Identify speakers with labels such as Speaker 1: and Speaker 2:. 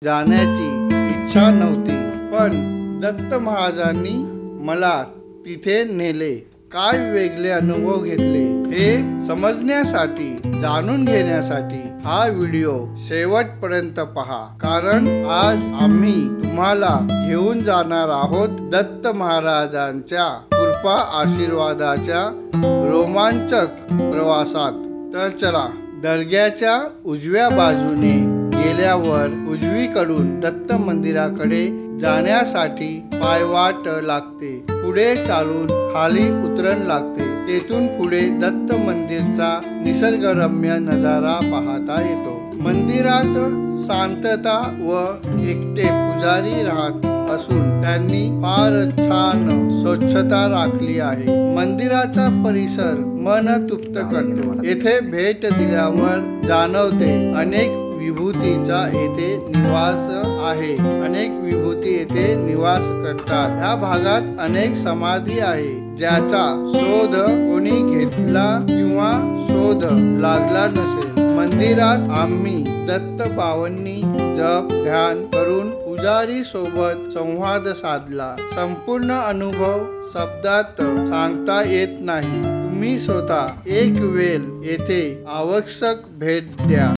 Speaker 1: जाण्याची इच्छा नव्हती, पण दत्त महाराजांनी मला तिथे नेले. काय वेगळे अनुभव घेतले हे समजण्यासाठी, जाणून घेण्यासाठी हा व्हिडिओ शेवटपर्यंत पहा. कारण आज आम्ही तुम्हाला घेऊन जाणार आहोत दत्त महाराजांच्या कृपा आशीर्वादाच्या रोमांचक प्रवासात. तर चला, दर्ग्याच्या उजव्या बाजूने गेल्यावर उजवीकडून दत्त मंदिराकडे जाण्यासाठी पायवाट लागते. पुढे चालून खाली उतरण लागते. तेथून पुढे दत्त मंदिरचा निसर्गरम्य नजारा पाहता येतो. मंदिरात शांतता व एकटे पुजारी राहत असून त्यांनी फार छान स्वच्छता राखली आहे. मंदिराचा परिसर मन तृप्त करतो. येथे भेट दिल्यावर जाणवते अनेक विभूतीचा येथे निवास आहे. अनेक विभूती येथे निवास करतात. या भागात अनेक समाधी आहे, ज्याचा शोध कोणी घेतला किंवा शोध लागला नसेल. मंदिरात आम्ही दत्त बाबांनी जप ध्यान करून पुजारी सोबत संवाद साधला. संपूर्ण अनुभव शब्दात सांगता येत नाही. तुम्ही स्वतः एक वेळ येथे आवश्यक भेट द्या.